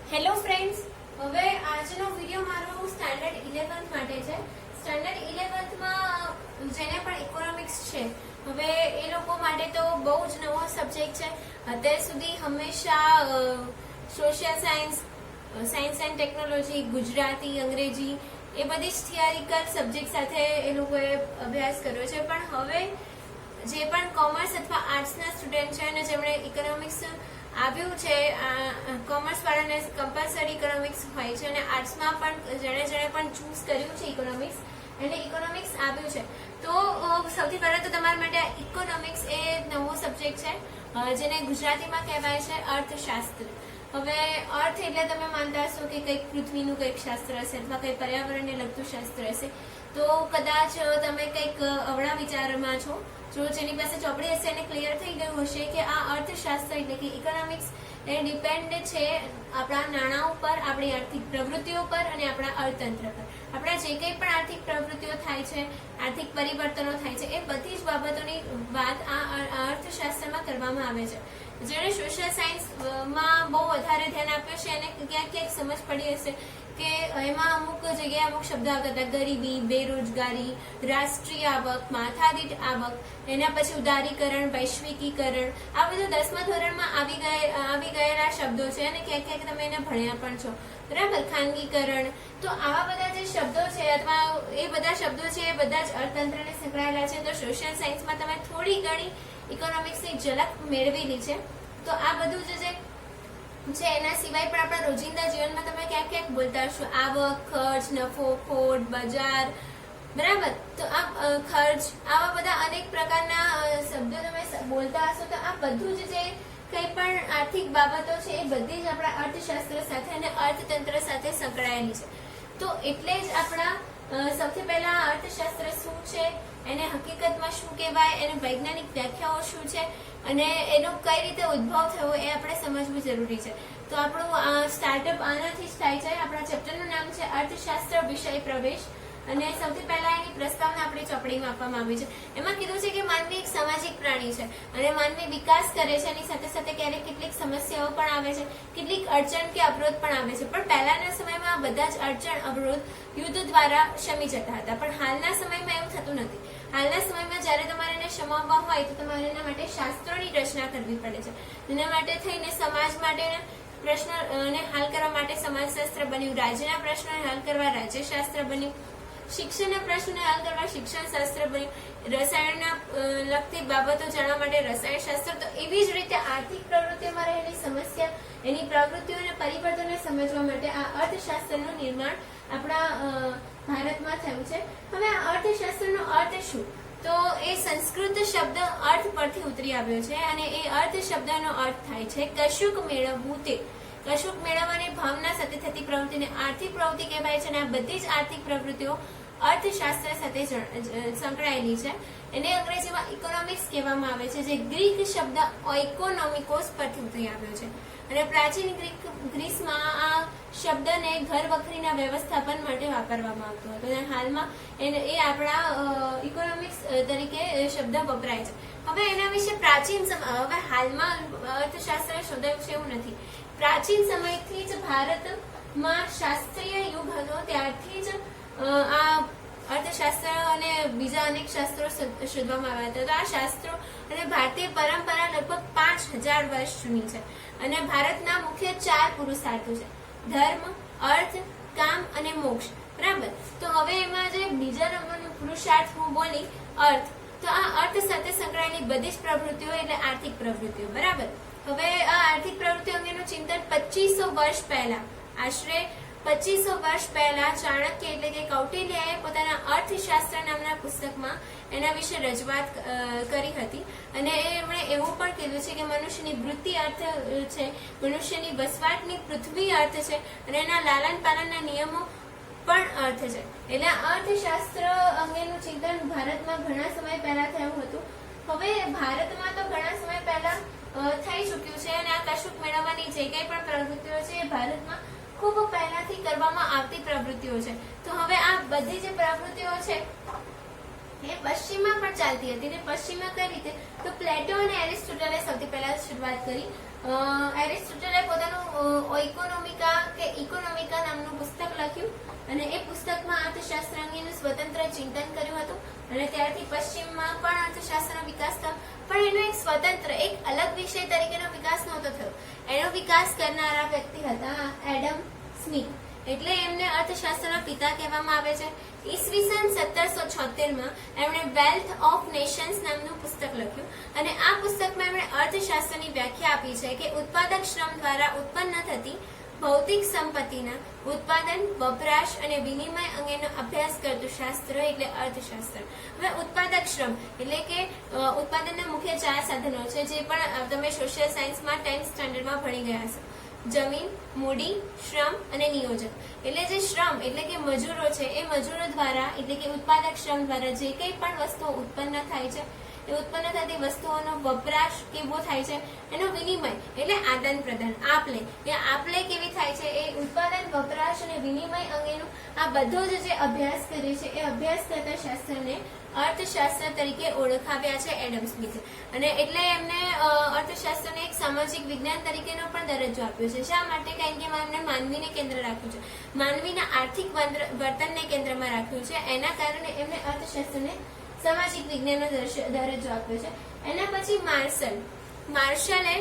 Hello friends, હવે આજનો video મારો સ્ટાન્ડર્ડ 11th માટે છે. સ્ટાન્ડર્ડ 11th માં જેને પણ ઇકોનોમિક્સ છે, હવે એ લોકો માટે તો બહુ જ નવો સબ્જેક્ટ છે. અત્યાર સુધી હંમેશા social science, science and technology, Gujarati, અંગ્રેજી એ બધી જ થિયરિકલ સબ્જેક્ટ સાથે એ લોકોએ અભ્યાસ કર્યો છે. પણ હવે જે પણ કોમર્સ અથવા આર્ટ્સના સ્ટુડન્ટ છે અને જેમણે ઇકોનોમિક્સ આવ્યું છે, કોમર્સ વાળાને કમ્પલસરી ઇકોનોમિક્સ હોય છે અને આર્ટ્સમાં પણ જેણે પણ ચૂઝ કર્યું છે ઇકોનોમિક્સ, એને ઇકોનોમિક્સ આવ્યું છે. તો સૌથી પહેલા તો તમારા માટે આ ઇકોનોમિક્સ એ નવો સબ્જેક્ટ છે, જેને ગુજરાતીમાં કહેવાય છે અર્થશાસ્ત્ર. હવે અર્થ એટલે તમે માનતા હશો કે કંઈક પૃથ્વીનું કંઈક શાસ્ત્ર હશે અથવા કંઈક પર્યાવરણને લગતું શાસ્ત્ર હશે. તો કદાચ તમે કંઈક અવળા વિચારમાં છો. જો જેની પાસે ચોપડી હશે એને ક્લિયર થઈ ગયું હશે કે આ અર્થશાસ્ત્ર એટલે કે ઇકોનોમિક્સ એ ડિપેન્ડ છે આપણા નાણાં ઉપર, આપણી આર્થિક પ્રવૃત્તિઓ પર અને આપણા અર્થતંત્ર પર. આપણા જે કંઈ પણ આર્થિક પ્રવૃત્તિઓ થાય છે, આર્થિક પરિવર્તનો થાય છે, એ બધી જ બાબતોની વાત આ અર્થશાસ્ત્રમાં કરવામાં આવે છે. જેણે સોશિયલ સાયન્સમાં બહુ વધારે ધ્યાન આપ્યું છે એને ક્યાંક ક્યાંક સમજ પડી હશે કે એમાં અમુક જગ્યાએ અમુક શબ્દ આવતા હતા: ગરીબી, બેરોજગારી, રાષ્ટ્રીય આવક, માથાદીઠ આવક, એના પછી ઉદારીકરણ, વૈશ્વિકીકરણ. આ બધું 10મા ધોરણમાં આવી ગયેલા શબ્દો છે અને ક્યાંક ક્યાંક તમે એને ભણ્યા પણ છો, બરાબર. ખાનગીકરણ. તો આવા બધા જે શબ્દો છે અથવા એ બધા શબ્દો છે એ બધા જ અર્થતંત્રને સંકળાયેલા છે. તો સોશિયલ સાયન્સમાં તમે થોડી ઘણી ઇકોનોમિક્સની ઝલક મેળવેલી છે. તો આ બધું જે છે એના સિવાય પણ આપણા રોજિંદા જીવનમાં તમે ક્યાંક ક્યાંક બોલતા હશો: આવક, ખર્ચ, નફો, ખોટ, બજાર, બરાબર. તો આ ખર્ચ, આવા બધા અનેક પ્રકારના શબ્દો તમે બોલતા હશો. તો આ બધું જ જે કંઈ પણ આર્થિક બાબતો છે એ બધી જ આપણા અર્થશાસ્ત્ર સાથે અને અર્થતંત્ર સાથે સંકળાયેલી છે. તો એટલે જ આપણા સૌથી પહેલા અર્થશાસ્ત્ર શું છે, એને હકીકતમાં શું કહેવાય, એને વૈજ્ઞાનિક વ્યાખ્યાઓ શું છે અને એનો કઈ રીતે ઉદ્ભવ થયો એ આપણે સમજવું જરૂરી છે. તો આપણું સ્ટાર્ટઅપ આનાથી જ થાય છે. આપણા ચેપ્ટરનું નામ છે અર્થશાસ્ત્ર વિષય પ્રવેશ અને સૌથી પહેલા એની પ્રસ્તાવના આપણી ચોપડીમાં આપવામાં આવી છે. એમાં કીધું છે કે માનવી એક સામાજિક પ્રાણી છે અને માનવી વિકાસ કરે છે. એની સાથે સાથે ક્યારેક કેટલીક સમસ્યાઓ પણ આવે છે, કેટલીક અડચણ કે અવરોધ પણ આવે છે. પણ પહેલાના સમયમાં બધા જ અડચણ, અવરોધ યુદ્ધ દ્વારા શમી જતા હતા. પણ હાલના સમયમાં એવું થતું નથી. હાલના સમયમાં જ્યારે તમારે એને શમાવવા હોય તો તમારે એના માટે શાસ્ત્રોની રચના કરવી પડે છે. એના માટે થઈને સમાજ માટે પ્રશ્નોને હલ કરવા માટે સમાજશાસ્ત્ર બન્યું, રાજ્યના પ્રશ્નોને હલ કરવા રાજ્યશાસ્ત્ર બન્યું, શિક્ષણના પ્રશ્નોને હલ કરવા શિક્ષણશાસ્ત્ર બન્યું, રસાયણના લગતી બાબતો જાણવા માટે રસાયણશાસ્ત્ર. તો એવી જ રીતે આર્થિક પ્રવૃત્તિઓમાં રહેલી સમસ્યા, એની પ્રવૃત્તિઓ અને પરિવર્તનને સમજવા માટે આ અર્થશાસ્ત્રનું નિર્માણ આપણા ભારતમાં થયું છે. હવે આ અર્થશાસ્ત્રનો અર્થ શું? તો એ સંસ્કૃત શબ્દ અર્થ પરથી ઉતરી આવ્યો છે અને એ અર્થ શબ્દનો અર્થ થાય છે કશુંક મેળવવું. તે કશુંક મેળવવાની ભાવના સાથે થતી પ્રવૃત્તિને આર્થિક પ્રવૃત્તિ કહેવાય છે અને આ બધી જ આર્થિક પ્રવૃત્તિઓ અર્થશાસ્ત્ર સાથે સંકળાયેલી છે. એને અંગ્રેજીમાં ઇકોનોમિક્સ કહેવામાં આવે છે, જે ગ્રીક શબ્દ ઓઇકોનોમિકોસ પરથી ઉતરી આવ્યો છે. અને પ્રાચીન ગ્રીસમાં આ શબ્દને ઘર વખરીના વ્યવસ્થાપન માટે વાપરવામાં આવતો હતો અને હાલમાં એ આપણા ઇકોનોમિક્સ તરીકે શબ્દ વપરાય છે. હવે એના વિશે હવે હાલમાં અર્થશાસ્ત્ર શોધાયું છે એવું નથી. પ્રાચીન સમયથી જ ભારતમાં શાસ્ત્રીય યુગ હતો, ત્યારથી જ આ અર્થશાસ્ત્ર અને બીજા અનેક શાસ્ત્રો શોધવામાં આવ્યા હતા. તો આ શાસ્ત્રો અને ભારતીય પરંપરા લગભગ 5000 વર્ષ જૂની છે અને ભારતના મુખ્ય 4 પુરુષાર્થો છે: ધર્મ, અર્થ, કામ અને મોક્ષ, બરાબર. તો હવે એમાં જે બીજા નંબરનો પુરુષાર્થ હું બોલી, અર્થ, તો આ અર્થ સાથે સંકળાયેલી બધી જ પ્રવૃત્તિઓ એટલે આર્થિક પ્રવૃત્તિઓ, બરાબર. હવે આ આર્થિક પ્રવૃત્તિઓ અંગેનું ચિંતન 2500 વર્ષ પહેલા, આશરે 2500 વર્ષ પહેલા ચાણક્ય એટલે કે કૌટિલ્યએ પોતાના અર્થશાસ્ત્ર નામના પુસ્તકમાં એના વિશે રજૂઆત કરી હતી. અને એમણે એવું પણ કીધું છે કે મનુષ્યની વૃત્તિ અર્થ છે, મનુષ્યની વસવાટની પૃથ્વી અર્થ છે અને એના લાલન પાલનના નિયમો પણ અર્થ છે. એટલે અર્થશાસ્ત્ર અંગેનું ચિંતન ભારતમાં ઘણા સમય પહેલા થયું હતું. હવે ભારતમાં તો ઘણા સમય પહેલા થઈ ચૂક્યું છે અને આ કશુંક મેળવવાની જે કંઈ પણ પ્રવૃત્તિઓ છે એ ભારતમાં ખૂબ પહેલાથી કરવામાં આવતી પ્રવૃત્તિઓ છે. તો હવે આ બધી જે પ્રવૃત્તિઓ છે એ પશ્ચિમમાં પણ ચાલતી હતી. ને પશ્ચિમમાં કઈ રીતે? તો પ્લેટો અને એરિસ્ટોટલે સૌથી પહેલા શરૂઆત કરી. એરિસ્ટોટલે પોતાનું ઓઇકોનોમિકા ઇકોનોમિકા નામનું પુસ્તક લખ્યું અને એ પુસ્તકમાં અર્થશાસ્ત્ર અંગેનું સ્વતંત્ર ચિંતન કર્યું હતું અને ત્યારથી પશ્ચિમમાં પણ અર્થશાસ્ત્રનો વિકાસ થયો, પણ એનો એક સ્વતંત્ર એક અલગ વિષય તરીકેનો વિકાસ નહોતો થયો. એનો વિકાસ કરનારા વ્યક્તિ હતા એડમ સ્મિથ, એટલે એમને અર્થશાસ્ત્રના પિતા કહેવામાં આવે છે. ઈસવીસન 1776 એમણે વેલ્થ ઓફ નેશન્સ નામનું પુસ્તક લખ્યું અને આ પુસ્તકમાં એમણે અર્થશાસ્ત્રની વ્યાખ્યા આપી છે કે ઉત્પાદક શ્રમ દ્વારા ઉત્પન્ન થતી ભૌતિક સંપત્તિના ઉત્પાદન, વપરાશ અને વિનિમય અંગેનો અભ્યાસ કરતું શાસ્ત્ર એટલે અર્થશાસ્ત્ર. હવે ઉત્પાદક શ્રમ એટલે કે ઉત્પાદનના મુખ્ય 4 સાધનો છે, જે પણ તમે સોશિયલ સાયન્સમાં 10th સ્ટાન્ડર્ડમાં ભણી ગયા છો. જમીન, મૂડી, શ્રમ અને નિયોજન. એટલે જે શ્રમ એટલે કે મજૂરો છે, એ મજૂરો દ્વારા એટલે કે ઉત્પાદક શ્રમ દ્વારા જે કંઈ પણ વસ્તુઓ ઉત્પન્ન થાય છે, એ ઉત્પન્ન થતી વસ્તુઓનો વપરાશ કેવો થાય છે, એનો વિનિમય એટલે આદાન પ્રદાન, આપલે એ આપલે કેવી થાય છે, એ ઉત્પાદન, વપરાશ અને વિનિમય અંગેનું આ બધો જ જે અભ્યાસ કરે છે, એ અભ્યાસ કરતા શાસ્ત્રને અર્થશાસ્ત્ર તરીકે ઓળખાવ્યા છે એડમ સ્મિથે. અને એટલે એમને અર્થશાસ્ત્રને એક સામાજિક વિજ્ઞાન તરીકેનો પણ દરજ્જો આપ્યો છે. શા માટે? કારણ કે એમને માનવીને કેન્દ્ર રાખ્યું છે, માનવીના આર્થિક વર્તનને કેન્દ્રમાં રાખ્યું છે. એના કારણે એમને અર્થશાસ્ત્રને સામાજિક વિજ્ઞાનનો દરજ્જો આપ્યો છે. એના પછી માર્શલે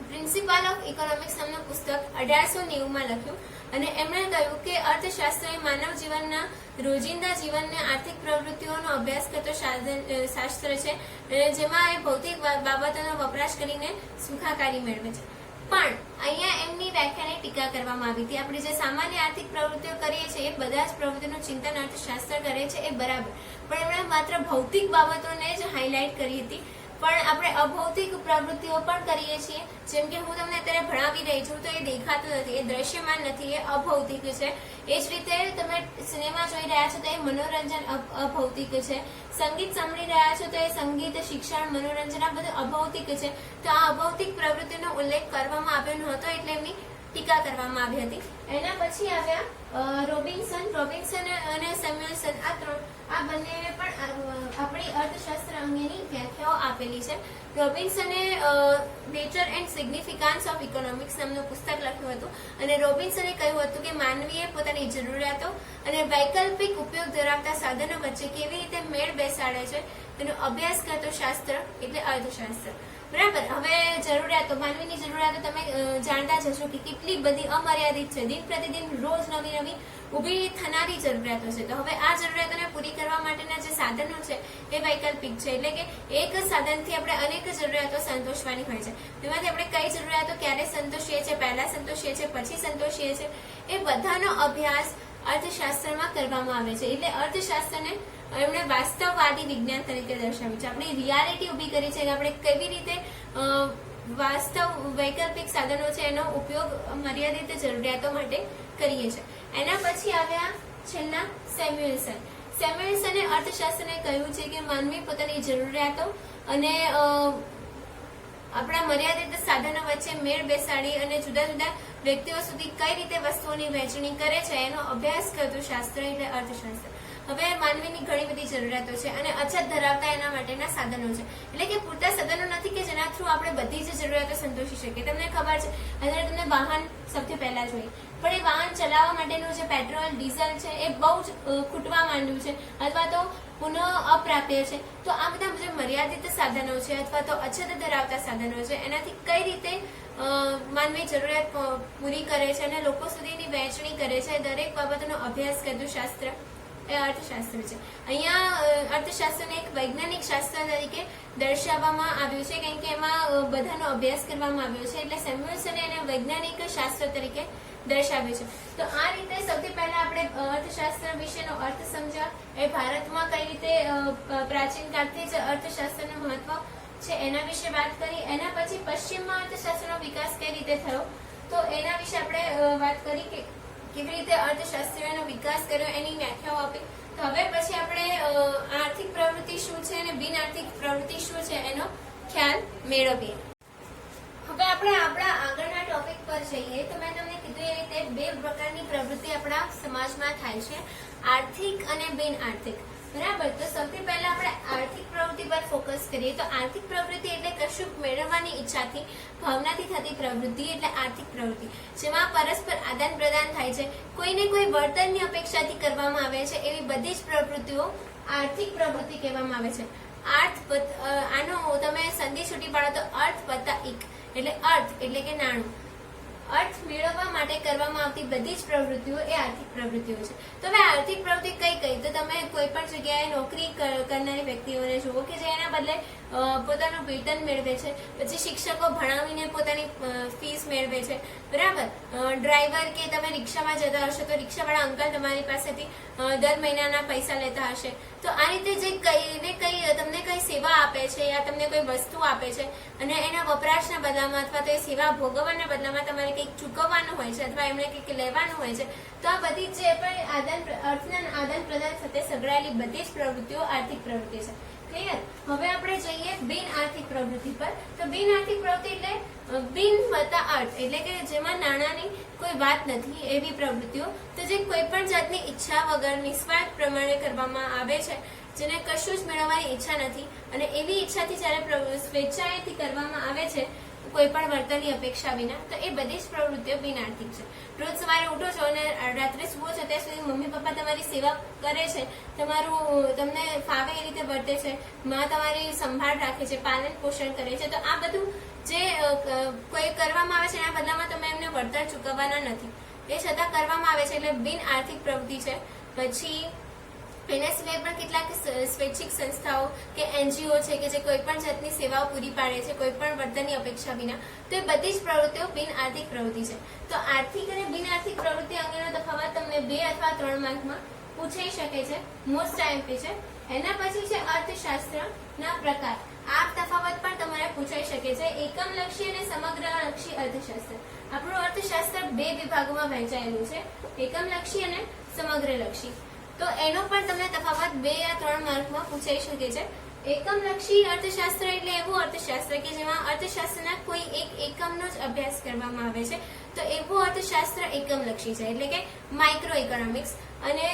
પ્રિન્સિપલ ઓફ ઇકોનોમિક્સ નામનું પુસ્તક 1890માં લખ્યું અને એમણે કહ્યું કે અર્થશાસ્ત્ર એ માનવ જીવનના રોજિંદા જીવનને આર્થિક પ્રવૃત્તિઓનો અભ્યાસ કરતો શાસ્ત્ર છે, જેમાં એ ભૌતિક બાબતોનો વપરાશ કરીને સુખાકારી મેળવે છે. પણ અહીંયા એમની વ્યાખ્યાને ટીકા કરવામાં આવી હતી. આપણે જે સામાન્ય આર્થિક પ્રવૃત્તિઓ કરીએ છીએ એ બધા જ પ્રવૃત્તિનું ચિંતન અર્થશાસ્ત્ર કરે છે, એ બરાબર, પણ એમણે માત્ર ભૌતિક બાબતોને જ હાઇલાઇટ કરી હતી. પણ આપણે અભૌતિક પ્રવૃત્તિઓ પણ કરીએ છીએ, જેમ કે હું તમને અત્યારે ભણાવી રહી છું તો એ દેખાતું નથી, એ દ્રશ્યમાન નથી, એ અભૌતિક છે. એ જ રીતે તમે સિનેમા જોઈ રહ્યા છો તો એ મનોરંજન અભૌતિક છે. સંગીત સાંભળી રહ્યા છો તો એ સંગીત, શિક્ષણ, મનોરંજન આ બધું અભૌતિક છે. તો આ અભૌતિક પ્રવૃત્તિનો ઉલ્લેખ કરવામાં આવ્યો નહોતો, એટલે એમની ટીકા કરવામાં આવી હતી. એના પછી આવ્યા રોબિન્સન અને સેમ્યુએલ્સન. આ બંને પણ આપણી અર્થશાસ્ત્ર અંગેની વ્યાખ્યાઓ આપેલી છે. રોબિન્સને nature and significance of economics નામનું પુસ્તક લખ્યું હતું અને રોબિન્સને કહ્યું હતું કે માનવીએ પોતાની જરૂરિયાતો અને વૈકલ્પિક ઉપયોગ ધરાવતા સાધનો વચ્ચે કેવી રીતે મેળ બેસાડે છે તેનો અભ્યાસ કરતો શાસ્ત્ર એટલે અર્થશાસ્ત્ર. બરાબર. હવે જરૂરિયાતો, માનવીની જરૂરિયાતો તમે જાણતા જ હશો કે કેટલી બધી અમર્યાદિત છે. દિન પ્રતિદિન રોજ નવી નવી ઊભી થનારી જરૂરિયાતો છે. તો હવે આ જરૂરિયાતોને પૂરી કરવા માટેના જે સાધનો છે એ વૈકલ્પિક છે, એટલે કે એક સાધનથી આપણે અનેક જરૂરિયાતો સંતોષવાની હોય છે. તેમાંથી આપણે કઈ જરૂરિયાતો ક્યારે સંતોષીએ છીએ, પહેલા સંતોષીએ છીએ, પછી સંતોષીએ છીએ, એ બધાનો અભ્યાસ અર્થશાસ્ત્રમાં કરવામાં આવે છે. એટલે અર્થશાસ્ત્રને એમણે વાસ્તવવાદી વિજ્ઞાન તરીકે દર્શાવ્યું છે. આપણે રિયાલિટી ઊભી કરી છે કે આપણે કેવી રીતે વાસ્તવ વૈકલ્પિક સાધનો છે એનો ઉપયોગ મર્યાદિત જરૂરિયાતો માટે કરીએ છીએ. એના પછી આવ્યા છેલ્લા સેમ્યુએલ્સને અર્થશાસ્ત્રને કહ્યું છે કે માનવી પોતાની જરૂરિયાતો અને આપણા મર્યાદિત સાધનો વચ્ચે મેળ બેસાડી અને જુદા જુદા વ્યક્તિઓ સુધી કઈ રીતે વસ્તુઓની વહેંચણી કરે છે એનો અભ્યાસ કરતું શાસ્ત્ર એટલે અર્થશાસ્ત્ર. હવે માનવીની ઘણી બધી જરૂરિયાતો છે અને અછત ધરાવતા એના માટેના સાધનો છે. એટલે કે પૂરતા સાધનો નથી કે જેના થ્રુ આપણે બધી જ જરૂરિયાતો સંતોષી શકીએ. તમને ખબર છે, અત્યારે તમને વાહન સૌથી પહેલા જોઈએ, પણ એ વાહન ચલાવવા માટેનું જે પેટ્રોલ, ડીઝલ છે એ બહુ જ ખૂટવા માંડ્યું છે અથવા તો પુનઃ અપ્રાપ્ય છે. તો આ બધા જે મર્યાદિત સાધનો છે અથવા તો અછત ધરાવતા સાધનો છે એનાથી કઈ રીતે માનવી જરૂરિયાત પૂરી કરે છે અને લોકો સુધીની વહેંચણી કરે છે, દરેક બાબતનો અભ્યાસ કરતું શાસ્ત્ર એ અર્થશાસ્ત્ર છે. અહીંયા અર્થશાસ્ત્રને એક વૈજ્ઞાનિક શાસ્ત્ર તરીકે દર્શાવવામાં આવ્યું છે, કારણ કે એમાં બધાનો અભ્યાસ કરવામાં આવ્યો છે. એટલે સેમ્યુએલ્સને એને વૈજ્ઞાનિક શાસ્ત્ર તરીકે દર્શાવ્યું છે. તો આ રીતે સૌથી પહેલા આપણે અર્થશાસ્ત્ર વિશેનો અર્થ સમજ્યા, એ ભારતમાં કઈ રીતે પ્રાચીન કાળથી જ અર્થશાસ્ત્રનું મહત્વ છે એના વિશે વાત કરી. એના પછી પશ્ચિમમાં અર્થશાસ્ત્રનો વિકાસ કઈ રીતે થયો તો એના વિશે આપણે વાત કરી કે કેવી રીતે અર્થશાસ્ત્રીઓનો વિકાસ કર્યો, એની વ્યાખ્યાઓ આપી. તો હવે પછી આપણે આર્થિક પ્રવૃત્તિ શું છે અને બિન આર્થિક પ્રવૃત્તિ શું છે એનો ખ્યાલ મેળવીએ. હવે આપણે આપણા આગળના ટોપિક પર જઈએ. તો મેં તમને કીધું એ રીતે બે પ્રકારની પ્રવૃત્તિ આપણા સમાજમાં થાય છે, આર્થિક અને બિન આર્થિક. બરાબર. તો સૌથી પહેલા આપણે આર્થિક પ્રવૃત્તિ પર ફોકસ કરીએ. તો આર્થિક પ્રવૃત્તિ એટલે કશુંક મેળવવાની ઈચ્છાથી ભાવનાથી થતી પ્રવૃત્તિ એટલે આર્થિક પ્રવૃત્તિ, જેમાં પરસ્પર આદાન પ્રદાન થાય છે, કોઈને કોઈ વળતરની અપેક્ષાથી કરવામાં આવે છે, એવી બધી જ પ્રવૃત્તિઓ આર્થિક પ્રવૃત્તિ કહેવામાં આવે છે. આનો તમે સંધિ છૂટી પાડો તો અર્થ વત્તા ઇક એટલે અર્થ એટલે કે નાણું. અર્થ મેળવવા માટે કરવામાં આવતી બધી જ પ્રવૃત્તિઓ એ આર્થિક પ્રવૃત્તિઓ છે. તો હવે આર્થિક પ્રવૃત્તિ કઈ કઈ? તો તમે કોઈ પણ જગ્યાએ નોકરી કરનારી વ્યક્તિઓને જુઓ કે જે એના બદલે પોતાનું વેતન મેળવે છે, પછી શિક્ષકો ભણાવીને પોતાની ફીસ મેળવે છે, બરાબર. ડ્રાઈવર કે તમે રિક્ષામાં જતા હશો તો રિક્ષાવાળા અંકલ તમારી પાસેથી દર મહિનાના પૈસા લેતા હશે. તો આ રીતે જે કઈ ને કઈ તમને કઈ સેવા આપે છે યા તમને કોઈ વસ્તુ આપે છે અને એના વપરાશના બદલામાં અથવા તો એ સેવા ભોગવવાના બદલામાં તમારે કંઈક ચૂકવવાનું હોય છે અથવા એમને કંઈક લેવાનું હોય છે, તો આ બધી જે પણ અર્થના આદાન પ્રદાન સાથે સંકળાયેલી બધી જ પ્રવૃત્તિઓ આર્થિક પ્રવૃત્તિ છે. ક્લિયર? હવે આપણે જઈએ બિન આર્થિક પ્રવૃત્તિ પર. તો બિન આર્થિક પ્રવૃત્તિ એટલે બિન વત્તા અર્થ એટલે કે જેમાં નાણાંની કોઈ વાત નથી એવી પ્રવૃત્તિઓ, તો જે કોઈ પણ જાતની ઈચ્છા વગર નિસ્વાર્થ પ્રમાણે કરવામાં આવે છે, જેને કશું જ મેળવવાની ઈચ્છા નથી અને એવી ઈચ્છાથી જ્યારે સ્વેચ્છાએથી કરવામાં આવે છે કોઈ પણ વર્તનની અપેક્ષા વિના, તો એ બધી જ પ્રવૃત્તિઓ બિન આર્થિક છે. રોજ સવારે ઉઠો છો અને રાત્રે સુવો છો ત્યાં સુધી મમ્મી પપ્પા તમારી સેવા કરે છે, તમને ફાવે એ રીતે વર્તે છે, માં તમારી સંભાળ રાખે છે, પાલન પોષણ કરે છે, તો આ બધું જે કોઈ કરવામાં આવે છે એના બદલામાં તમે એમને વળતર ચૂકવવાના નથી, એ છતાં કરવામાં આવે છે એટલે બિન આર્થિક પ્રવૃત્તિ છે. પછી એના સિવાય પણ કેટલાક સ્વૈચ્છિક સંસ્થાઓ કે NGO છે કે જે કોઈ પણ જાતની સેવાઓ પૂરી પાડે છે કોઈ પણ વર્તનની અપેક્ષા વિના, તો એ બધી જ પ્રવૃત્તિઓ બિન આર્થિક પ્રવૃત્તિ છે. તો આર્થિક અને બિન આર્થિક પ્રવૃત્તિ અંગેનો તફાવત તમને 2 અથવા 3 માર્કમાં પૂછાઈ શકે છે, મોસ્ટ આઈએમપી છે. એના પછી છે અર્થશાસ્ત્રના પ્રકાર. આ તફાવત પણ તમારે પૂછાઈ શકે છે. એકમલક્ષી અને સમગ્રલક્ષી અર્થશાસ્ત્ર. આપણું અર્થશાસ્ત્ર 2 વિભાગોમાં વહેંચાયેલું છે, એકમલક્ષી અને સમગ્રલક્ષી. તો એનો પણ તમને તફાવત 2 યા 3 માર્કમાં પૂછાઈ શકે છે. એકમલક્ષી અર્થશાસ્ત્ર એટલે એવું અર્થશાસ્ત્ર કે જેમાં અર્થશાસ્ત્રના કોઈ એક એકમનો જ અભ્યાસ કરવામાં આવે છે, તો એવું અર્થશાસ્ત્ર એકમલક્ષી છે એટલે કે માઇક્રો ઇકોનોમિક્સ. અને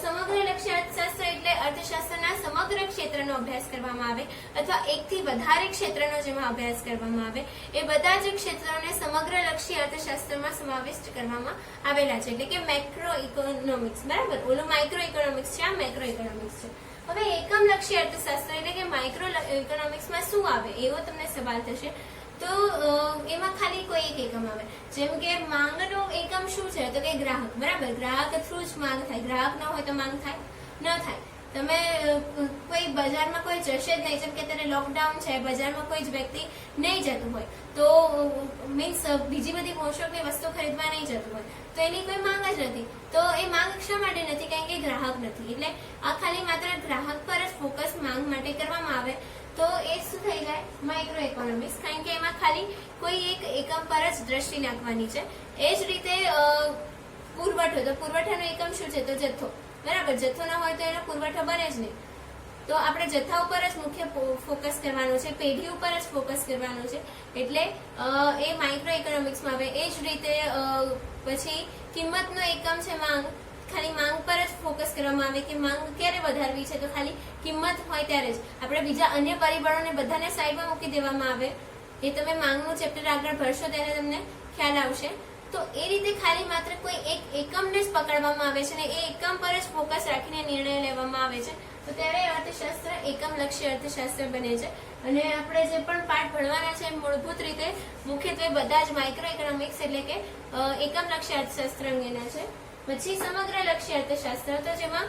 સમગ્રલક્ષી અર્થશાસ્ત્ર એટલે અર્થશાસ્ત્રના સમગ્ર ક્ષેત્રનો અભ્યાસ કરવામાં આવે અથવા એકથી વધારે ક્ષેત્રનો જેમાં અભ્યાસ કરવામાં આવે, એ બધા જ ક્ષેત્રોને સમગ્રલક્ષી અર્થશાસ્ત્રમાં સમાવિષ્ટ કરવામાં આવેલા છે એટલે કે મેક્રો ઇકોનોમિક્સ, બરાબર. ઓલું માઇક્રો ઇકોનોમિક્સ છે, આ મેક્રો ઇકોનોમિક્સ છે. હવે એકમલક્ષી અર્થશાસ્ત્ર એટલે કે માઇક્રો ઇકોનોમિક્સમાં શું આવે એવો તમને સવાલ થશે. તો એમાં ખાલી કોઈ એક એકમ આવે, જેમ કે માંગનો એકમ શું છે તો કે ગ્રાહક, બરાબર. ગ્રાહક થ્રુ જ માંગ થાય, ગ્રાહક ન હોય તો માંગ થાય ન થાય. તમે કોઈ બજારમાં કોઈ જશે જ નહીં, જેમ કે અત્યારે લોકડાઉન છે, બજારમાં કોઈ જ વ્યક્તિ નહીં જતું હોય તો મીન્સ બીજી બધી પોષકની વસ્તુ ખરીદવા નહીં જતું હોય તો એની કોઈ માંગ જ નથી. તો એ માંગ શા માટે નથી? કારણ કે ગ્રાહક નથી. એટલે આ ખાલી માત્ર ગ્રાહક પર જ ફોકસ માંગ માટે કરવામાં આવે તો એ શું થઈ જાય? Micro economics. કારણ કે એમાં ખાલી કોઈ એક એકમ પર જ દ્રષ્ટિ નાખવાની છે. એ જ રીતે પુરવઠો. તો પુરવઠાનો એકમ શું છે? તો જથ્થો, બરાબર. જથ્થો ન હોય તો એનો પુરવઠો બને જ નહીં. તો આપણે જથ્થા ઉપર જ મુખ્ય ફોકસ કરવાનો છે, પેઢી ઉપર જ ફોકસ કરવાનો છે, એટલે એ માઇક્રો ઇકોનોમિક્સમાં આવે. એ જ રીતે પછી કિંમતનો એકમ છે માંગ. ખાલી માંગ પર જ ફોકસ કરવામાં આવે કે માંગ ક્યારે વધારવી છે, તો ખાલી કિંમત હોય ત્યારે જ. આપણે બીજા અન્ય પરિબળોને બધાને સાઈડમાં મૂકી દેવામાં આવે. એ તમે માંગનું ચેપ્ટર આગળ ભરશો ત્યારે તમને ખ્યાલ આવશે. તો એ રીતે ખાલી માત્ર કોઈ એક એકમને જ પકડવામાં આવે છે અને એ એકમ પર જ ફોકસ રાખીને નિર્ણય લેવામાં આવે છે, તો ત્યારે અર્થશાસ્ત્ર એકમલક્ષી અર્થશાસ્ત્ર બને છે. અને આપણે જે પણ પાઠ ભણવાના છે મૂળભૂત રીતે મુખ્યત્વે બધા જ માઇક્રો ઇકોનોમિક્સ એટલે કે એકમલક્ષી અર્થશાસ્ત્ર અંગેના છે. પછી સમગ્રલક્ષી અર્થશાસ્ત્ર, તો જેમાં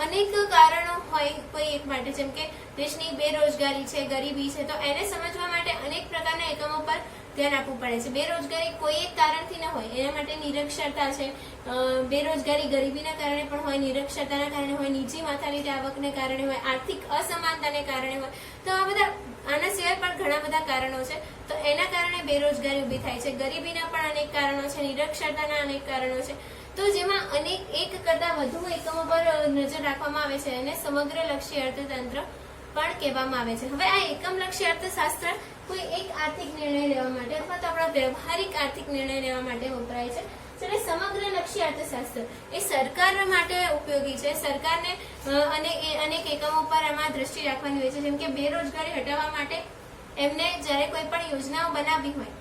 અનેક કારણો હોય કોઈ એક માટે, જેમ કે દેશની બેરોજગારી છે, ગરીબી છે, તો એને સમજવા માટે અનેક પ્રકારના એકમો પર ધ્યાન આપવું પડે છે. બેરોજગારી કોઈ એક કારણથી ન હોય, એના માટે નિરક્ષરતા છે. બેરોજગારી ગરીબીના કારણે પણ હોય, નિરક્ષરતાના કારણે હોય, નીચી માથાદીઠ આવકને કારણે હોય, આર્થિક અસમાનતાને કારણે હોય. તો આ બધા આના સિવાય પણ ઘણા બધા કારણો છે. તો એના કારણે બેરોજગારી ઊભી થાય છે. ગરીબીના પણ અનેક કારણો છે, નિરક્ષરતાના અનેક કારણો છે. તો જેમાં એક કરતા વધુ એકમો પર નજર રાખવામાં આવે છે એને સમગ્રલક્ષી અર્થતંત્ર પણ કહેવામાં આવે છે. હવે આ એકમલક્ષી અર્થશાસ્ત્ર કોઈ એક આર્થિક નિર્ણય લેવા માટે અથવા તો આપણા વ્યવહારિક આર્થિક નિર્ણય લેવા માટે વપરાય છે. જ્યારે સમગ્રલક્ષી અર્થશાસ્ત્ર એ સરકાર માટે ઉપયોગી છે. સરકારને અનેક એકમો પર આમાં દ્રષ્ટિ રાખવાની હોય છે. જેમ કે બેરોજગારી હટાવવા માટે એમને જ્યારે કોઈ પણ યોજનાઓ બનાવવી હોય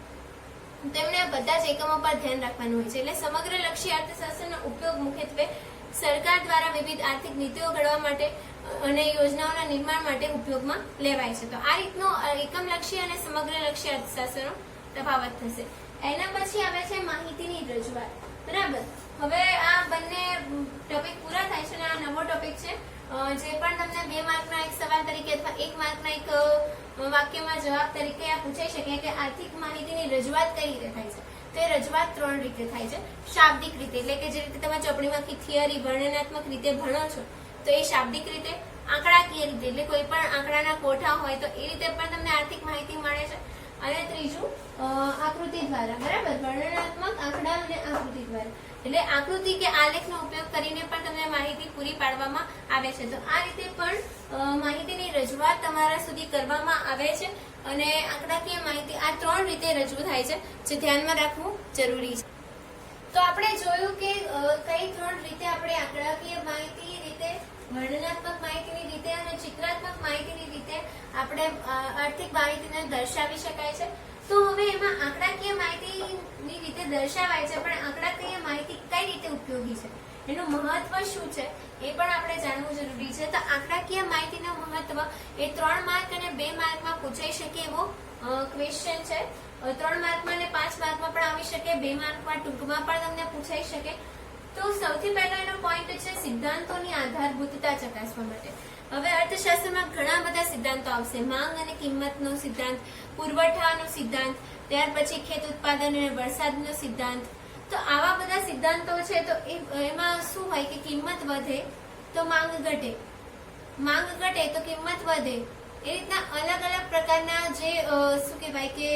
તેમને બધા જ એકમો પર ધ્યાન રાખવાનું હોય છે. એટલે સમગ્રલક્ષી અર્થશાસ્ત્રનો ઉપયોગ મુખ્યત્વે સરકાર દ્વારા વિવિધ આર્થિક નીતિઓ ઘડવા માટે અને યોજનાઓના નિર્માણ માટે ઉપયોગમાં લેવાય છે. તો આ રીતનો એકમલક્ષી અને સમગ્રલક્ષી અર્થશાસ્ત્રનો તફાવત થશે. એના પછી આવે છે માહિતીની રજૂઆત. બરાબર. હવે આ બંને ટોપિક પૂરા થાય છે અને આ નવો ટોપિક છે. જે પણ તમને 2 માર્કના એક સવાલ તરીકે અથવા 1 માર્કના એક વાક્યમાં જવાબ તરીકે આ પૂછાઈ શકે કે આર્થિક માહિતીની રજૂઆત કઈ રીતે થાય છે. તો એ રજૂઆત 3 રીતે થાય છે. શાબ્દિક રીતે, એટલે કે જે રીતે તમે ચોપડીમાં થિયરી વર્ણનાત્મક રીતે ભણો છો તો એ શાબ્દિક રીતે, આંકડાકીય રીતે એટલે કોઈ પણ આંકડાના કોઠા હોય તો એ રીતે પણ તમને આર્થિક માહિતી મળે છે. અને ત્રીજું આકૃતિ દ્વારા. બરાબર. વર્ણનાત્મક, આંકડા અને આકૃતિ દ્વારા, એટલે આકૃતિ કે આલેખનો ઉપયોગ કરીને પણ તમને માહિતી પૂરી પાડવામાં આવે છે. તો આ રીતે પણ માહિતીની રજૂઆત તમારા સુધી કરવામાં આવે છે અને આંકડાકીય માહિતી આ 3 રીતે રજૂ થાય છે, જે ધ્યાનમાં રાખવું જરૂરી છે. તો આપણે જોયું કે કઈ 3 રીતે આપણે આંકડાકીય માહિતી રીતે, વર્ણનાત્મક માહિતીની રીતે અને ચિત્રાત્મક માહિતીની રીતે આપણે આર્થિક માહિતીને દર્શાવી શકાય છે. તો હવે એમાં આંકડાકીય માહિતીની રીતે દર્શાવાય છે, પણ આંકડાકીય માહિતી કઈ રીતે ઉપયોગી છે, એનું મહત્વ શું છે એ પણ આપણે જાણવું જરૂરી છે. તો આંકડાકીય માહિતીનું મહત્વ એ 3 માર્ક અને 2 માર્કમાં પૂછાઈ શકે એવો ક્વેશ્ચન છે. 3 માર્કમાં અને 5 માર્કમાં પણ આવી શકે, 2 માર્કમાં ટૂંકમાં પણ તમને પૂછાઈ શકે. તો સૌથી પહેલો એનો પોઈન્ટ છે સિદ્ધાંતોની આધારભૂતતા ચકાસવા માટે. હવે અર્થશાસ્ત્રમાં ઘણા બધા સિદ્ધાંતો આવશે. માંગ અને કિંમતનો સિદ્ધાંત, પુરવઠાનો સિદ્ધાંત, ત્યાર પછી ખેત ઉત્પાદન અને વરસાદનો સિદ્ધાંત. તો આવા બધા સિદ્ધાંતો છે. તો એમાં શું હોય કે કિંમત વધે તો માંગ ઘટે, માંગ ઘટે તો કિંમત વધે. એ રીતના અલગ અલગ પ્રકારના જે શું કહેવાય કે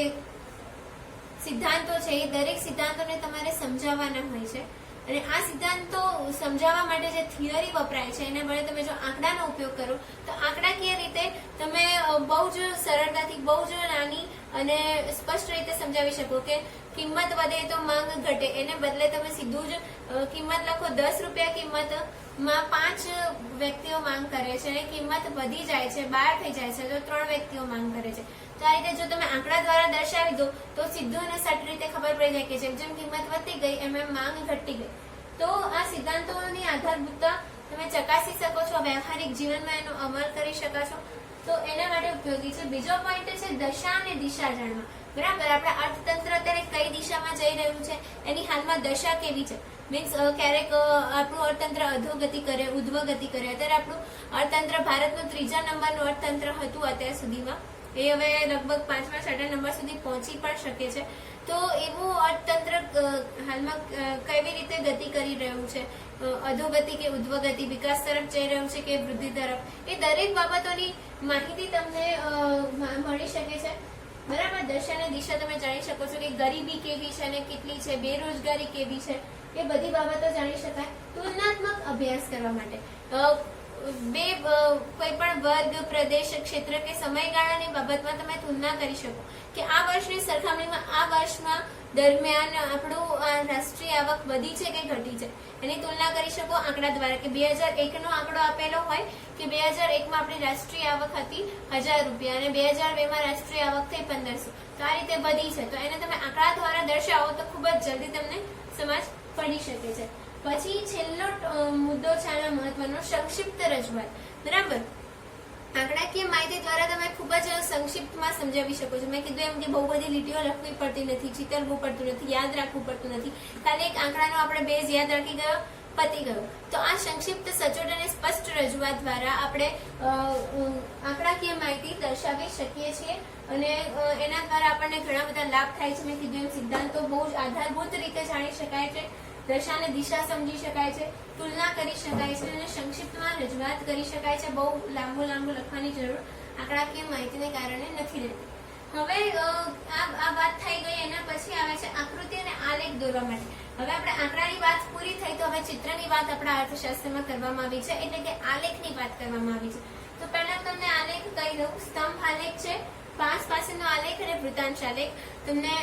સિદ્ધાંતો છે એ દરેક સિદ્ધાંતોને તમારે સમજાવવાના હોય છે. અને આ સિદ્ધાંતો સમજાવવા માટે જે થિયરી વપરાય છે એના બદલે તમે જો આંકડાનો ઉપયોગ કરો તો આંકડાકીય રીતે તમે બહુ જ સરળતાથી, બહુ જ નાની અને સ્પષ્ટ રીતે સમજાવી શકો કે કિંમત વધે તો માંગ ઘટે. એને બદલે તમે સીધું જ કિંમત લખો, 10 રૂપિયા કિંમતમાં 5 વ્યક્તિઓ માંગ કરે છે અને કિંમત વધી જાય છે, 12 થઈ જાય છે તો 3 વ્યક્તિઓ માંગ કરે છે. તો આ રીતે જો તમે આંકડા દ્વારા દર્શાવી દો તો સીધું અને સટ રીતે ખબર પડી જાય કે જેમ જેમ કિંમત વધતી ગઈ એમ એમ માંગ ઘટતી ગઈ. તો આ સિદ્ધાંતોની આધારભૂતતા તમે ચકાસી શકો છો, વ્યવહારિક જીવનમાં એનો અમલ કરી શકો છો. તો એના માટે ઉપયોગી છે. બીજો પોઈન્ટ છે દશા અને દિશા જાણવા. બરાબર. આપણા અર્થતંત્ર અત્યારે કઈ દિશામાં જઈ રહ્યું છે, એની હાલમાં દશા કેવી છે. મીન્સ ક્યારેક આપણું અર્થતંત્ર અધોગતિ કરે, ઉધ્વગતિ કરે. અત્યારે આપણું અર્થતંત્ર ભારતનું 3જા નંબરનું અર્થતંત્ર હતું અત્યાર સુધીમાં, એ હવે લગભગ 5મા 6ઠા નંબર સુધી પહોંચી પણ શકે છે. તો એવું અર્થતંત્ર હાલમાં કેવી રીતે ગતિ કરી રહ્યું છે, અધોગતિ કે ઉધ્વગતિ, વિકાસ તરફ જઈ રહ્યું છે કે વૃદ્ધિ તરફ, એ દરેક બાબતોની માહિતી તમને મળી શકે છે. બરાબર. દશા અને દિશા તમે જાણી શકો છો કે ગરીબી કેવી છે અને કેટલી છે, બેરોજગારી કેવી છે, એ બધી બાબતો જાણી શકાય. તુલનાત્મક અભ્યાસ કરવા માટે કોઈ પણ વર્ગ, પ્રદેશ, ક્ષેત્ર કે સમયગાળાની બાબતમાં તમે તુલના કરી શકો કે આ વર્ષની સરખામણીમાં આ વર્ષમાં દરમિયાન આપણું રાષ્ટ્રીય આવક વધી છે કે ઘટી છે, એની તુલના કરી શકો આંકડા દ્વારા. કે 2001 નો આંકડો આપેલો હોય કે 2001 માં આપણી રાષ્ટ્રીય આવક હતી 1000 રૂપિયા અને 2002 માં રાષ્ટ્રીય આવક થઈ 1500. તો આ રીતે વધી છે. તો એને તમે આંકડા દ્વારા દર્શાવો તો ખૂબ જ જલ્દી તમને સમજ પડી શકે છે. પછી છેલ્લો મુદ્દો છે આના મહત્વનો, સંક્ષિપ્ત રજૂઆત. બરાબર. આંકડાકીય માહિતી દ્વારા તમે ખૂબ જ સંક્ષિપ્તમાં સમજાવી શકો છો. મેં કીધું એમ કે બહુ બધી લીટીઓ લખવી પડતી નથી, ચિતરવું પડતું નથી, યાદ રાખવું પડતું નથી. ખાલી એક આંકડાનો આપણે બેઝ યાદ રાખી ગયો, પતી ગયો. તો આ સંક્ષિપ્ત, સચોટ અને સ્પષ્ટ રજૂઆત દ્વારા આપણે આંકડાકીય માહિતી દર્શાવી શકીએ છીએ અને એના દ્વારા આપણને ઘણા બધા લાભ થાય છે. મેં કીધું એમ સિદ્ધાંતો બહુ જ આધારભૂત રીતે જાણી શકાય છે, દશા અને દિશા સમજી શકાય છે, તુલના કરી શકાય છે અને સંક્ષિપ્તમાં રજૂઆત કરી શકાય છે. બહુ લાંબુ લખવાની જરૂર આંકડાકીય માહિતીને કારણે નથી રહેતી. હવે આ વાત થઈ ગઈ. એના પછી આવે છે આકૃતિ અને આલેખ દોરવા માટે. હવે આપણે આંકડાની વાત પૂરી થઈ તો હવે ચિત્રની વાત આપણા અર્થશાસ્ત્રમાં કરવામાં આવી છે, એટલે કે આલેખની વાત કરવામાં આવી છે. તો તો પહેલા તમને આલેખ કહી દઉં. સ્તંભ આલેખ છે, પાસ પાસેનો આલેખ અને વૃત્તાંશ આલેખ. તમને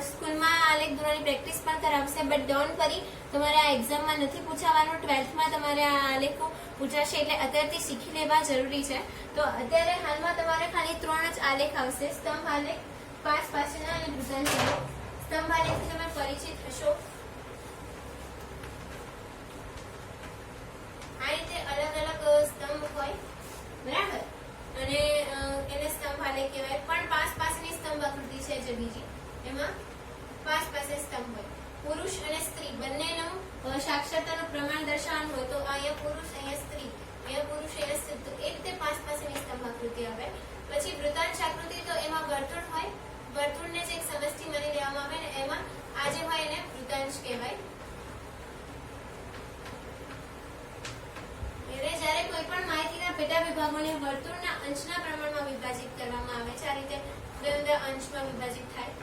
સ્કૂલમાં આલેખ દોરવાની પ્રેક્ટિસ પણ કરાવશે, બટ ડોન્ટ વરી, તમારે આ એક્ઝામમાં નથી પૂછાવાનું. 12th માં તમારે આ આલેખો પૂછાશે, એટલે અત્યારથી શીખી લેવા જરૂરી છે. તો અત્યારે હાલમાં તમારે ખાલી 3 જ આલેખ આવશે: સ્તંભ આલેખ, પાસ પાસેના અને વૃત્તાંશ આલેખ. સ્તંભ આલેખથી તમે પરિચિત હશો. આ રીતે અલગ અલગ સ્તંભ હોય, બરાબર, અને એને સ્તંભ આલેખ કહેવાય. પણ પાસ પાસેની સ્તંભ આકૃતિ છે જે બીજી, એમાં પાસ પાસે સ્તંભ હોય. પુરુષ અને સ્ત્રી બંનેનું સાક્ષરતાનું પ્રમાણ દર્શાવવાનું હોય, તો અહીંયા પુરુષ, અહીંયા સ્ત્રી, અહીંયા પુરુષ, અહીંયા સ્ત્રી, તો એ રીતે પાસ પાસેની સ્તંભ આકૃતિ આવે. પછી વૃત્તાંશ આકૃતિ, તો એમાં વર્તુળ હોય, વર્તુળને જે એક સમષ્ટિ માની લેવામાં આવે ને, એમાં આ જે હોય એને વૃત્તાંશ કહેવાય. એટલે જ્યારે કોઈ પણ માહિતીના પેટા વિભાગોને વર્તુળના અંશના પ્રમાણમાં વિભાજિત કરવામાં આવે છે, આ રીતે જુદા અંશમાં વિભાજિત થાય,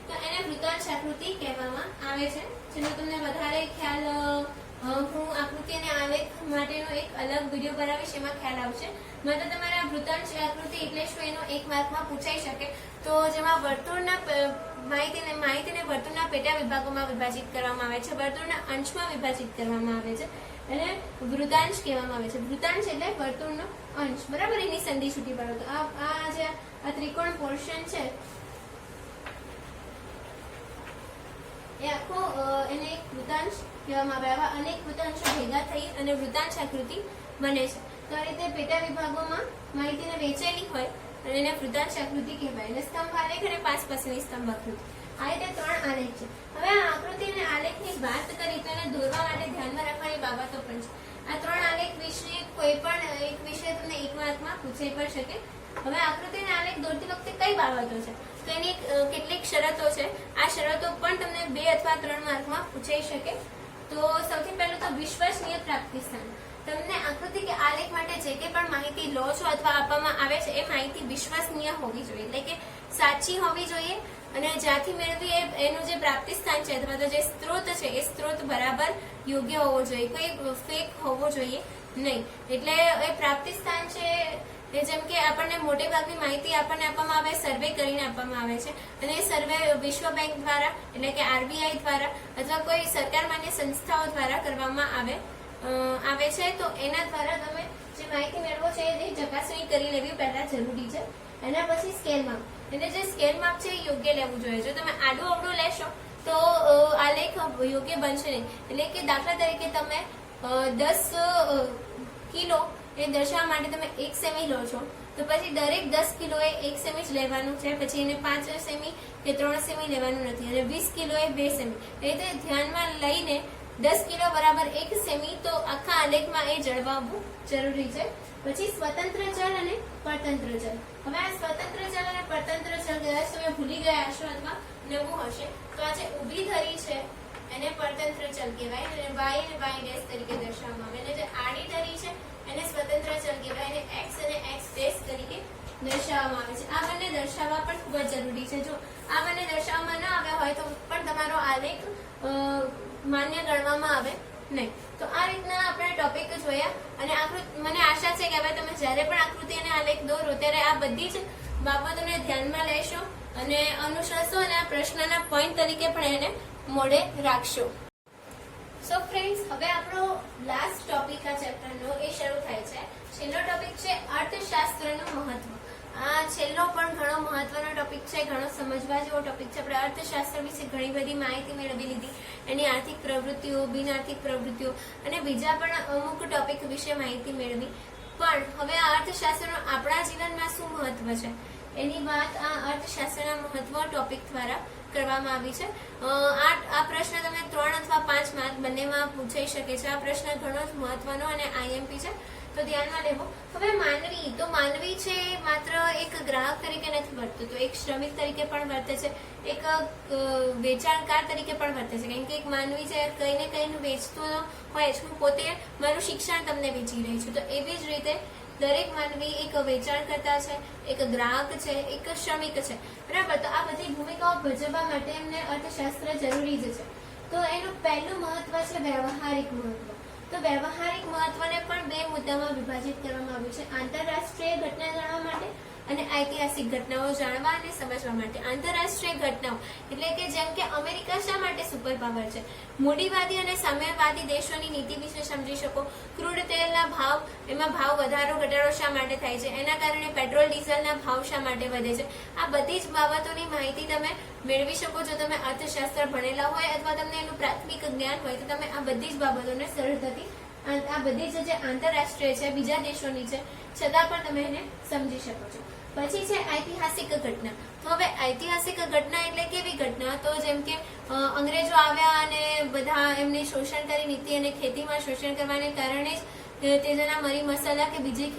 તો એને વૃત્તાંશ આકૃતિ કહેવામાં આવે છે. જેનો તમને વધારે ખ્યાલ હું આકૃતિ અને આલેખ માટેનો એક અલગ વિડીયો બનાવીશ, એમાં ખ્યાલ આવશે. માત્ર તમારે આ વૃત્તાંશ આકૃતિ એટલે શું એનો 1 માર્કમાં પૂછાઈ શકે, તો જેમાં વર્તુળના માહિતીને વર્તુળના પેટા વિભાગોમાં વિભાજિત કરવામાં આવે છે, વર્તુળના અંશમાં વિભાજિત કરવામાં આવે છે, અને વૃત્તાંશ કહેવામાં આવે છે. વૃત્તાંશ એટલે વર્તુળનો અંશ, બરાબર, એની સંધિ છૂટી પાડો. તો આ જે આ ત્રિકોણ પોર્શન છે એ આખો એને એક વૃત્તાંશ કહેવામાં આવે. આવા અનેક વૃત્તાંશો ભેગા થઈ અને વૃત્તાંશ આકૃતિ બને છે. તો આ રીતે પેટા વિભાગોમાં માહિતીને વહેંચેલી હોય અને એને વૃત્તાંશ આકૃતિ કહેવાય. એટલે સ્તંભ આલેખ અને પાસ પાસેની સ્તંભ આકૃતિ, આ રીતે 3 આલેખ છે. હવે આ આકૃતિ અને આલેખની વાત કરી તો એને દોરવા માટે ધ્યાનમાં રાખવાની બાબતો પણ છે. આ 3 આલેખ વિશે કોઈ પણ એક વિષય તમને 1 માર્કમાં પૂછાઈ પણ શકે. હવે આકૃતિ અને આલેખ દોરતી વખતે કઈ બાબતો છે, તો એની કેટલીક શરતો છે. આ શરતો પણ તમને 2 અથવા 3 માર્કમાં પૂછાઈ શકે. તો સૌથી પહેલું તો વિશ્વસનીય પ્રાપ્તિ સ્થાન. તમને આકૃતિ કે આલેખ માટે જે કંઈ પણ માહિતી લો છો અથવા આપવામાં આવે છે, એ માહિતી વિશ્વસનીય હોવી જોઈએ, એટલે કે સાચી હોવી જોઈએ, અને જ્યાંથી મેળવી એનું જે પ્રાપ્તિ સ્થાન છે અથવા તો જે સ્ત્રોત છે એ સ્ત્રોત બરાબર યોગ્ય હોવો જોઈએ, કોઈ ફેક હોવો જોઈએ નહીં. એટલે એ પ્રાપ્તિ સ્થાન છે એ જેમ કે આપણને મોટે ભાગની માહિતી આપણને આપવામાં આવે, સર્વે કરીને આપવામાં આવે છે, અને એ સર્વે વિશ્વ બેંક દ્વારા એટલે કે RBI દ્વારા અથવા કોઈ સરકાર માન્ય સંસ્થાઓ દ્વારા કરવામાં આવે છે. તો એના દ્વારા તમે જે માહિતી મેળવો છો એની ચકાસણી કરી લેવી પહેલા જરૂરી છે. એના પછી સ્કેલ માપ, એટલે જે સ્કેલ માપ છે એ યોગ્ય લેવું જોઈએ. જો તમે આડું અવળું લેશો તો આલેખ યોગ્ય બનશે નહીં. એટલે કે દાખલા તરીકે તમે 10 કિલો એ દર્શાવવા માટે તમે 1 સેમી લો છો, તો પછી દરેક 10 કિલોએ 1 સેમી જ લેવાનું છે, પછી એને 5 સેમી કે 3 સેમી લેવાનું નથી, અને 20 કિલોએ 2 સેમી. એ રીતે ધ્યાનમાં લઈને 10 કિલો બરાબર 1 સેમી, તો આખા આલેખમાં એ જળવાવું જરૂરી છે. પછી સ્વતંત્ર ચલ અને પરતંત્ર ચલ. હવે આ સ્વતંત્ર ચલ અને પરતંત્ર ચલ કદાચ તમે ભૂલી ગયા હશો અથવા નવું હશે, તો આ જે ઊભી ધરી છે એને પરતંત્ર ચલ કહેવાય, અને y અને y' તરીકે દર્શાવવામાં આવે. અને જે આડી ધરી છે એને સ્વતંત્ર ચલ કહેવાય, અને x અને x' તરીકે દર્શાવવામાં આવે છે. આ બંને દર્શાવવા પણ ખૂબ જ જરૂરી છે. જો આ બંને દર્શાવવામાં ન આવ્યા હોય તો પણ તમારો આલેખ માન્ય ગણવામાં આવે નહીં. તો આ રીતના આપણે ટોપિક જોયા, અને મને આશા છે કે હવે તમે જ્યારે પણ આકૃતિ અને આલેખ દોરો ત્યારે આ બધી જ બાબતોને ધ્યાનમાં લેશો અને અનુસરશો, અને આ પ્રશ્નના પોઈન્ટ તરીકે પણ એને મોઢે રાખશો. સો ફ્રેન્ડ્સ, હવે આપણો લાસ્ટ ટોપિક આ ચેપ્ટરનો એ શરૂ થાય છે. છેલ્લો ટોપિક છે અર્થશાસ્ત્રનું મહત્વ. આ છેલ્લો પણ ઘણો મહત્વનો ટોપિક છે, ઘણો સમજવા જેવો ટોપિક છે. આપણે અર્થશાસ્ત્ર વિશે ઘણી બધી માહિતી મેળવી લીધી, એની આર્થિક પ્રવૃત્તિઓ, બિન આર્થિક પ્રવૃત્તિઓ અને બીજા પણ અમુક ટોપિક વિશે માહિતી મેળવી. પણ હવે આ અર્થશાસ્ત્રનું આપણા જીવનમાં શું મહત્વ છે એની વાત આ અર્થશાસ્ત્રના મહત્વ ટોપિક દ્વારા કરવામાં આવી છે. આ પ્રશ્ન તમે 3 અથવા 5 માર્ક બંનેમાં પૂછાઈ શકે છે. આ પ્રશ્ન ઘણો જ મહત્વનો અને IMP છે, તો ધ્યાનમાં લેવો. હવે માનવી છે માત્ર એક ગ્રાહક તરીકે નથી વર્તતો, તો એક શ્રમિક તરીકે પણ વર્તે છે, એક વેચાણકાર તરીકે પણ વર્તે છે. કારણ કે એક માનવી છે કઈ ને કઈ વેચતો હોય છે. હું પોતે મારું શિક્ષણ તમને વેચી રહી છું, તો એવી જ રીતે દરેક માનવી એક વેચાણકર્તા છે, એક ગ્રાહક છે, એક શ્રમિક છે, બરાબર. તો આ બધી ભૂમિકાઓ ભજવવા માટે એમને અર્થશાસ્ત્ર જરૂરી જ છે. તો એનું પહેલું મહત્વ છે વ્યવહારિક મહત્વ. તો વ્યવહારિક મહત્વને પણ બે મુદ્દામાં વિભાજિત કરવામાં આવ્યું છે: આંતરરાષ્ટ્રીય ઘટના જાણવા માટે અને ઐતિહાસિક ઘટનાઓ જાણવા અને સમજવા માટે. આંતરરાષ્ટ્રીય ઘટનાઓ એટલે કે જેમ કે અમેરિકા શા માટે સુપર પાવર છે, મૂડીવાદી અને સામ્યવાદી દેશોની નીતિ વિશે સમજી શકો, ક્રૂડ તેલના ભાવ, એમાં ભાવ વધારો ઘટાડો શા માટે થાય છે, એના કારણે પેટ્રોલ ડીઝલના ભાવ શા માટે વધે છે. આ બધી જ બાબતોની માહિતી તમે મેળવી શકો છો તમે અર્થશાસ્ત્ર ભણેલા હોય અથવા તમને એનું પ્રાથમિક જ્ઞાન હોય તો તમે આ બધી જ બાબતોને સરળતાથી આ બધી જ જે આંતરરાષ્ટ્રીય છે, બીજા દેશોની છે, છતાં પણ તમે એને સમજી શકો છો. પછી છે ઐતિહાસિક ઘટના. તો હવે ઐતિહાસિક ઘટના એટલે કેવી ઘટના? તો જેમ કે અંગ્રેજો આવ્યા અને બધા એમને શોષણ કરી નીતિ અને ખેતીમાં શોષણ કરવાને કારણે જ તેના મરી મસાલા કે બીજી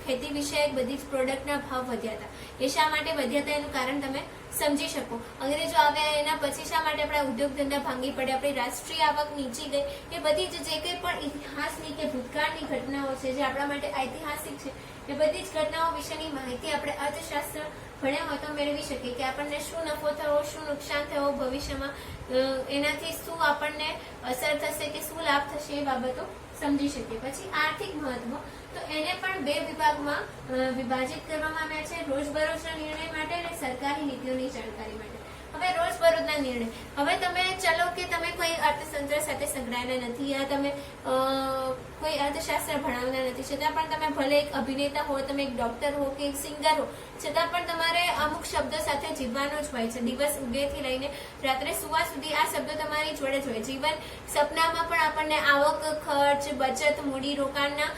ખેતી વિષયક બધી જ પ્રોડક્ટના ભાવ વધ્યા હતા. એ શા માટે વધ્યા હતા એનું કારણ તમે સમજી શકો. અંગ્રેજો આવ્યા એના પછી શા માટે આપણા ઉદ્યોગ ધંધા ભાંગી પડ્યા, આપણી રાષ્ટ્રીય આવક નીચી ગઈ. એ બધી જ જે કંઈ પણ ઇતિહાસની કે ભૂતકાળની ઘટનાઓ છે જે આપણા માટે ઐતિહાસિક છે, એ બધી જ ઘટનાઓ વિશેની માહિતી આપણે અર્થશાસ્ત્ર ભણ્યા હોય તો મેળવી શકીએ કે આપણને શું નફો થયો, શું નુકસાન થયો ભવિષ્યમાં, એનાથી શું આપણને અસર થશે કે શું લાભ થશે, એ બાબતો સમજી શકીએ. પછી આર્થિક મહત્વ, તો એને પણ બે વિભાગમાં વિભાજિત કરવામાં આવ્યા છે: રોજબરોજના નિર્ણય માટે અને સરકારી નીતિઓની જાણકારી માટે. હવે રોજબરોજના નિર્ણય, હવે તમે ચલો કે તમે કોઈ અર્થતંત્ર સાથે સંકળાયેલા નથી યા તમે કોઈ અર્થશાસ્ત્ર ભણાવતા નથી, છતાં પણ તમે ભલે એક અભિનેતા હો, તમે એક ડોક્ટર હો કે એક સિંગર હો, છતાં પણ તમારે અમુક શબ્દો સાથે જીવવાનું જ હોય છે. દિવસ ઉગેથી લઈને રાત્રે સુવા સુધી આ શબ્દો તમારી જોડે જ હોય. જીવન સપનામાં પણ આપણને આવક, ખર્ચ, બચત, મૂડી રોકાણના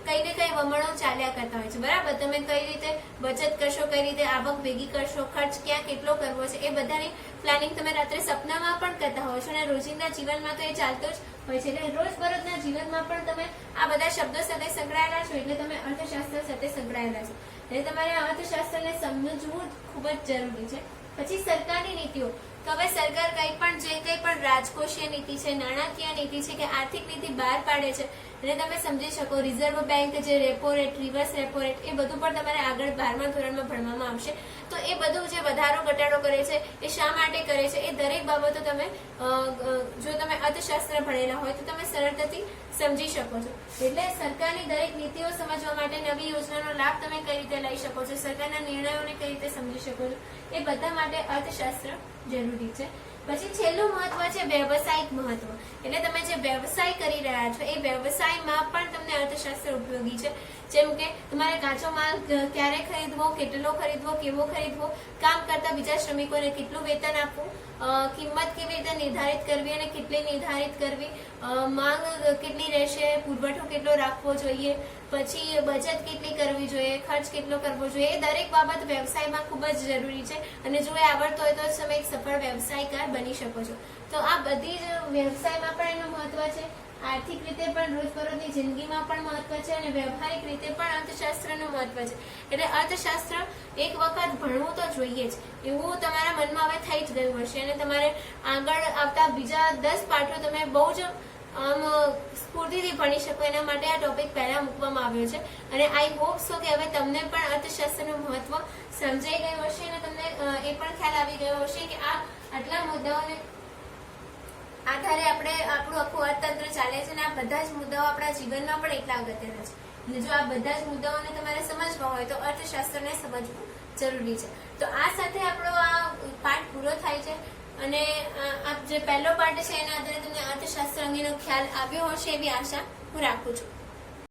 કઈ ને કઈ વમણો ચાલ્યા કરતા હોય છે, બરાબર? તમે કઈ રીતે બચત કરશો, કઈ રીતે આવક ભેગી કરશો, ખર્ચ ક્યાં કેટલો કરવો છે, એ બધાની પ્લાનિંગ તમે રાત્રે સપનામાં પણ કરતા હોવ છો અને રોજિંદા જીવનમાં તો એ ચાલતો જ હોય છે. એટલે રોજબરોજના જીવનમાં પણ તમે આ બધા શબ્દો સાથે સંકળાયેલા છો, એટલે તમે અર્થશાસ્ત્ર સાથે સંકળાયેલા છો. એટલે તમારે આ અર્થશાસ્ત્રને સમજવું ખૂબ જ જરૂરી છે. પછી સરકારની નીતિઓ, તો હવે સરકાર જે કંઈ પણ રાજકોષીય નીતિ છે, નાણાકીય નીતિ છે કે આર્થિક નીતિ બહાર પાડે છે, એટલે તમે સમજી શકો. રિઝર્વ બેંક જે repo rate, reverse repo rate, એ બધું પણ તમારે આગળ 12મા ધોરણમાં ભણવામાં આવશે. તો એ બધું જે વધારો ઘટાડો કરે છે એ શા માટે કરે છે, એ દરેક બાબતો તમે જો તમે અર્થશાસ્ત્ર ભણેલા હોય તો તમે સરળતાથી સમજી શકો છો. એટલે સરકારની દરેક નીતિઓ સમજવા માટે, નવી યોજનાનો લાભ તમે કઈ રીતે લઈ શકો છો, સરકારના નિર્ણયોને કઈ રીતે સમજી શકો છો, એ બધા માટે અર્થશાસ્ત્ર જરૂરી છે. પછી છેલ્લું મહત્વ છે વ્યવસાયિક મહત્વ. એટલે તમે જે વ્યવસાય કરી રહ્યા છો એ વ્યવસાયમાં પણ તમને અર્થશાસ્ત્ર ઉપયોગી છે. જેમ કે તમારે કાચો માલ ક્યારે ખરીદવો, કેટલો ખરીદવો, કેવો ખરીદવો, કામ કરતા બીજા શ્રમિકોને કેટલું વેતન આપવું, કિંમત કેવી રીતે નિર્ધારિત કરવી અને કેટલી નિર્ધારિત કરવી, માંગ કેટલી રહેશે, પુરવઠો કેટલો રાખવો જોઈએ, પછી બચત કેટલી કરવી જોઈએ, ખર્ચ કેટલો કરવો જોઈએ, એ દરેક બાબત વ્યવસાયમાં ખૂબ જ જરૂરી છે. અને જો એ આવડતો હોય તો જ તમે એક સફળ વ્યવસાયકાર બની શકો છો. તો આ બધી જ વ્યવસાયમાં પણ એનું મહત્વ છે, આર્થિક રીતે પણ, રોજબરોજની જિંદગીમાં પણ મહત્વ છે અને વ્યવહારિક રીતે પણ અર્થશાસ્ત્રનું મહત્વ છે. એટલે અર્થશાસ્ત્ર એક વખત ભણવું તો જોઈએ જ, એવું તમારા મનમાં હવે થઈ જ ગયું હશે. અને તમારે આગળ આવતા બીજા 10 પાઠો તમે બહુ જ સ્ફૂર્તિથી ભણી શકો એના માટે આ ટોપિક પહેલા મૂકવામાં આવ્યો છે. અને આઈ હોપ સો કે હવે તમને પણ અર્થશાસ્ત્રનું મહત્વ સમજાઈ ગયું હશે અને તમને એ પણ ખ્યાલ આવી ગયો હશે કે આ આટલા મુદ્દાઓને આધારે આપણું આખું અર્થતંત્ર ચાલે છે અને આ બધા જ મુદ્દાઓ આપણા જીવનમાં પણ એટલા અગત્યના છે. અને જો આ બધા જ મુદ્દાઓને તમારે સમજવા હોય તો અર્થશાસ્ત્રને સમજવું જરૂરી છે. તો આ સાથે આપણો આ પાઠ પૂરો થાય છે અને આ જે પહેલો પાઠ છે એના આધારે તમને અર્થશાસ્ત્ર અંગેનો ખ્યાલ આવ્યો હશે એવી આશા હું રાખું છું.